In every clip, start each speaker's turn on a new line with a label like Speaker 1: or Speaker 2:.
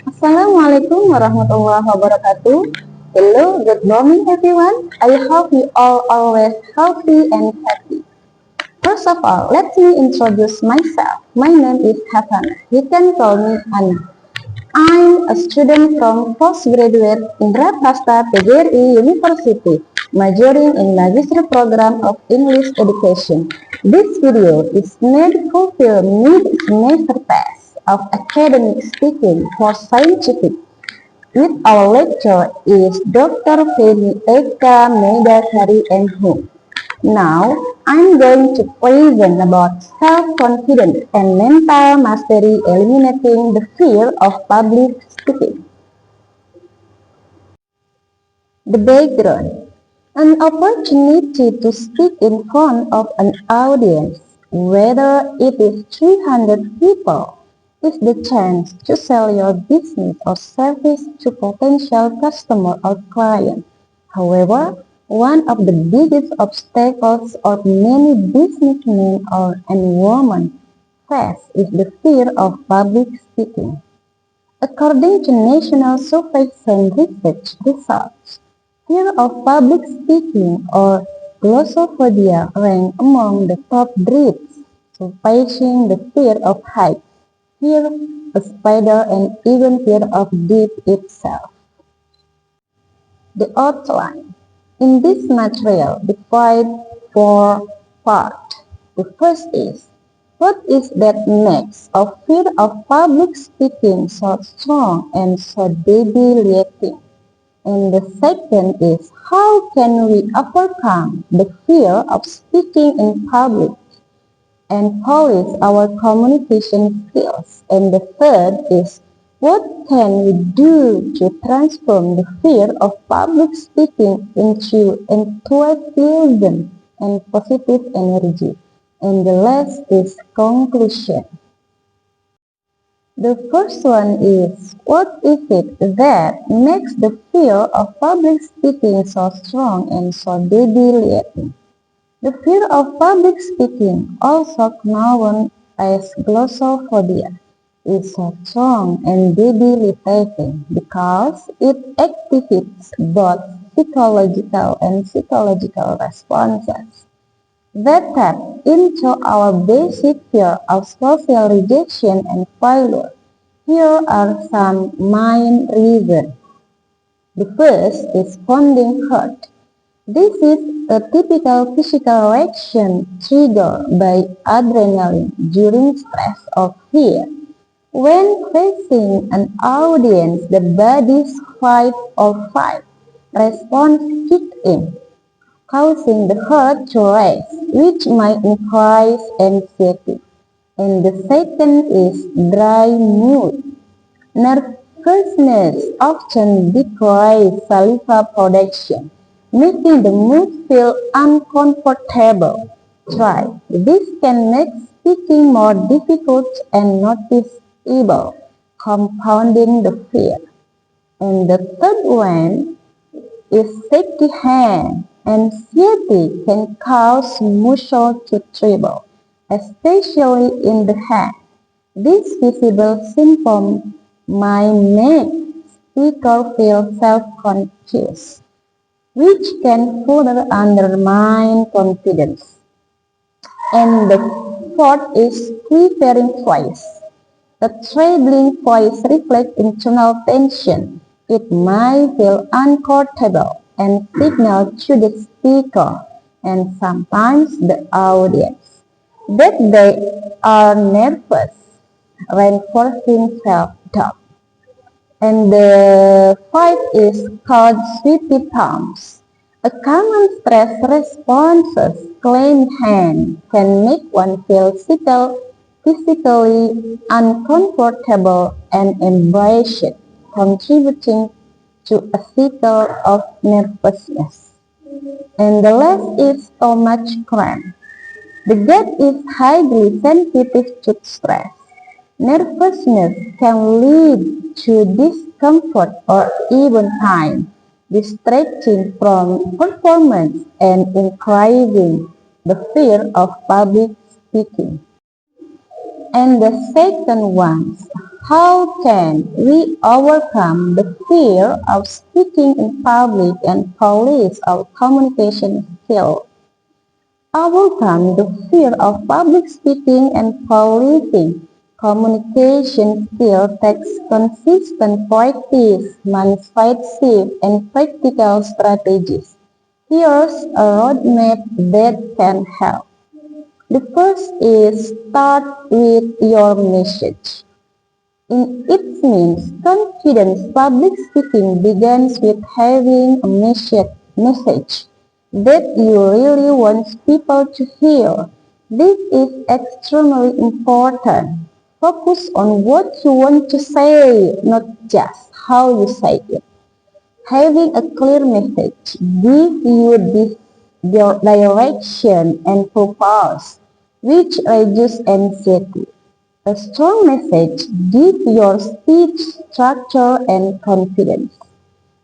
Speaker 1: Assalamualaikum warahmatullahi wabarakatuh. Hello, good morning everyone. I hope you all always healthy and happy. First of all, let me introduce myself. My name is Havana. You can call me Anna. I'm a student from postgraduate Indraprastha PGRI University, majoring in Magister Program of English Education. This video is made to fulfill mid-semester test of academic speaking for scientific. With our lecturer is Dr. Feni Eka Medasari and whom. Now, I'm going to present about self-confidence and mental mastery eliminating the fear of public speaking. The background. An opportunity to speak in front of an audience, whether it is 300 people, is the chance to sell your business or service to potential customer or client. However, one of the biggest obstacles of many businessmen and women face is the fear of public speaking. According to National Sufficient Research results, fear of public speaking or glossophobia rank among the top dreads, surpassing the fear of heights, fear of spider, and even fear of death itself. The outline. In this material, divide four parts. The first is, what is that makes a fear of public speaking so strong and so debilitating? And the second is, how can we overcome the fear of speaking in public and polish our communication skills? And the third is, what can we do to transform the fear of public speaking into enthusiasm and positive energy? And the last is conclusion. The first one is, what is it that makes the fear of public speaking so strong and so debilitating? The fear of public speaking, also known as glossophobia, is so strong and debilitating because it activates both psychological responses that tap into our basic fear of social rejection and failure. Here are some main reasons. The first is pounding heart. This is a typical physical reaction triggered by adrenaline during stress or fear. When facing an audience, the body's fight or flight response kicks in, causing the heart to race, which might increase anxiety. And the second is dry mood. Nervousness often decreases saliva production, making the mood feel uncomfortable. Dry. This can make speaking more difficult and noticeable, compounding the fear. And the third one is shaky hand. Anxiety can cause muscle to tremble, especially in the hand. This visible symptom might make speaker feel self-conscious, which can further undermine confidence. And the fourth is quivering voice. A trembling voice reflects internal tension. It might feel uncomfortable and signal to the speaker and sometimes the audience that they are nervous, reinforcing self-doubt. And the fifth is called sweaty palms. A common stress response, clenched hand can make one feel physically uncomfortable and embarrassed, contributing to a cycle of nervousness. And the last is stomach cramp. The gut is highly sensitive to stress. Nervousness can lead to discomfort or even pain, distracting from performance and increasing the fear of public speaking. And the second one, How can we overcome the fear of speaking in public and polish our communication skills? Overcome the fear of public speaking and polishing communication skills takes consistent practice, manifestive, and practical strategies. Here's a roadmap that can help. The first is start with your message. In its means, confidence public speaking begins with having a message that you really want people to hear. This is extremely important. Focus on what you want to say, not just how you say it. Having a clear message gives you your direction and purpose, which reduces anxiety. A strong message gives your speech structure and confidence.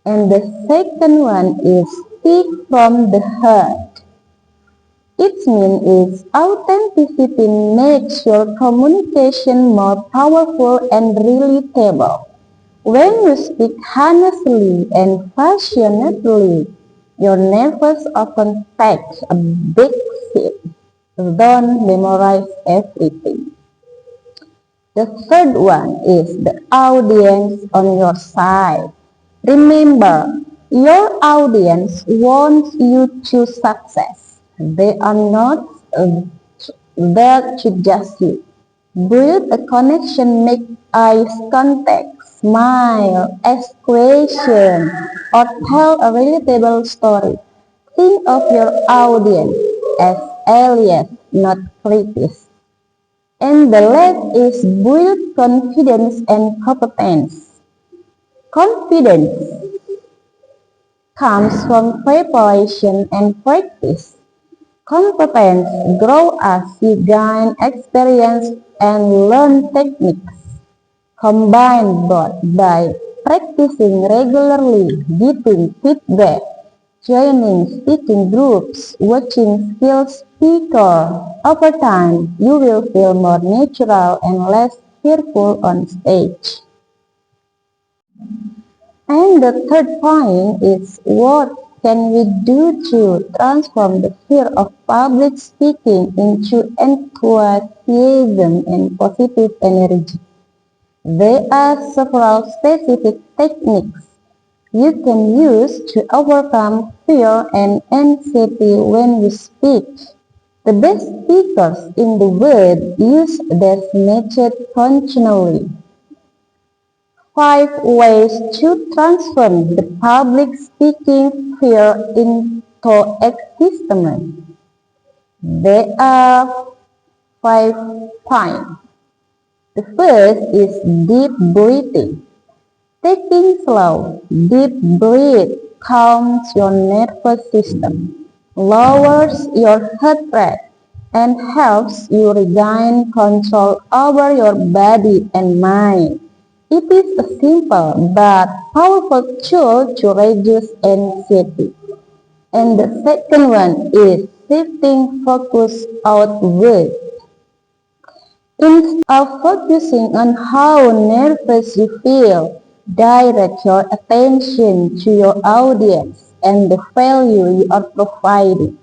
Speaker 1: And the second one is speak from the heart. Its meaning is authenticity makes your communication more powerful and relatable. When you speak honestly and passionately, your nerves often take a big seat. Don't memorize everything. The third one is the audience on your side. Remember, your audience wants you to success. They are not there to judge you. Build a connection, make eye contact, smile, ask questions, or tell a relatable story. Think of your audience as allies, not critics. And the last is build confidence and competence. Confidence comes from preparation and practice. Competence grows as you gain experience and learn techniques. Combine both by practicing regularly, giving feedback, joining speaking groups, watching skilled speakers. Over time, you will feel more natural and less fearful on stage. And the third point is what can we do to transform the fear of public speaking into enthusiasm and positive energy? There are several specific techniques you can use to overcome fear and anxiety when you speak. The best speakers in the world use this method functionally. 5 ways to transform the public speaking fear into excitement. There are 5 points. The first is deep breathing. Taking slow, deep breath calms your nervous system, lowers your heart rate, and helps you regain control over your body and mind. It is a simple but powerful tool to reduce anxiety. And the second one is shifting focus outward. Instead of focusing on how nervous you feel, direct your attention to your audience and the value you are providing.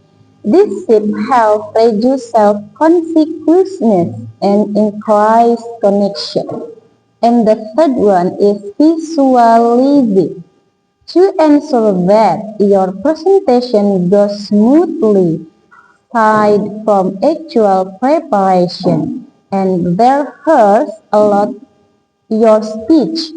Speaker 1: This shift helps reduce self-consciousness and increase connection. And the third one is visualizing. To ensure that your presentation goes smoothly, aside from actual preparation, and rehearse a lot your speech.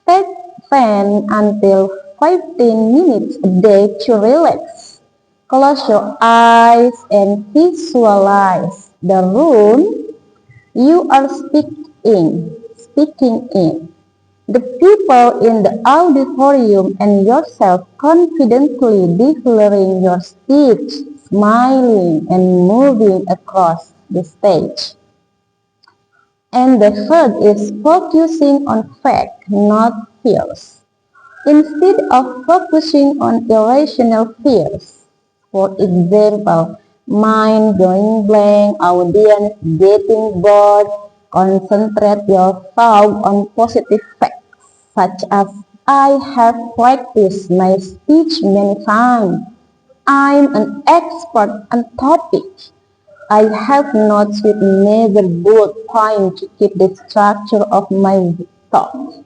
Speaker 1: Take 10 until 15 minutes a day to relax. Close your eyes and visualize the room you are speaking in. The people in the auditorium and yourself confidently delivering your speech, smiling and moving across the stage. And the third is focusing on fact, not fears. Instead of focusing on irrational fears, for example, mind going blank, audience getting bored, Concentrate your thought on positive facts, such as I have practiced my speech many times. I'm an expert on topic. I have notes with major bullet points to keep the structure of my thoughts.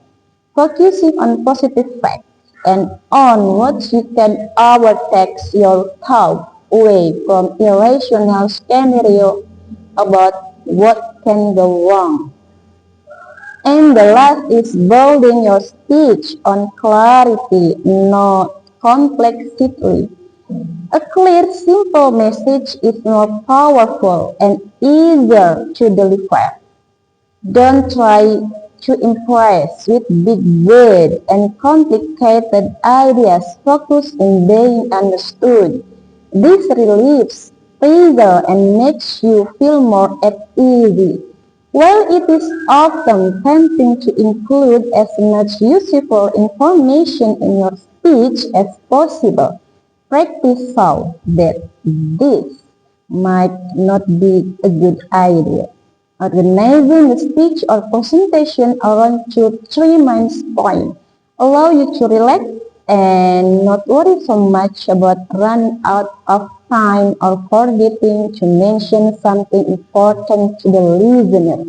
Speaker 1: Focusing on positive facts and on what you can overtake your thought away from irrational scenario about what can go wrong. And the last is building your speech on clarity, not complexity. A clear, simple message is more powerful and easier to deliver. Don't try to impress with big words and complicated ideas. Focus on being understood. This relieves pressure and makes you feel more at ease. While it is often tempting to include as much useful information in your speech as possible, practice so that this might not be a good idea. Organizing the speech or presentation around 2-3 main points allow you to relax and not worry so much about running out of time or forgetting to mention something important to the listener.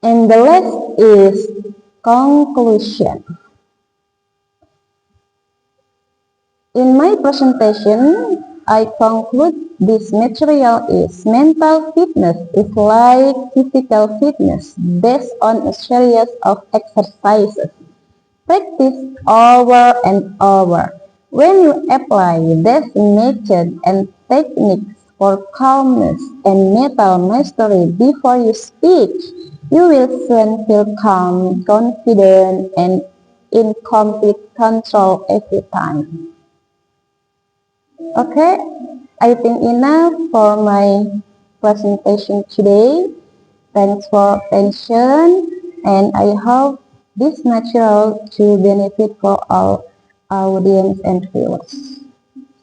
Speaker 1: And the last is conclusion. In my presentation, I conclude this material is mental fitness is like physical fitness based on a series of exercises. Practice over and over. When you apply this method and techniques for calmness and mental mastery before you speak, you will soon feel calm, confident, and in complete control every time. Okay, I think enough for my presentation today. Thanks for attention, and I hope this material to benefit for our audience and viewers.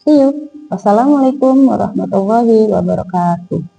Speaker 1: See you. Wassalamualaikum warahmatullahi wabarakatuh.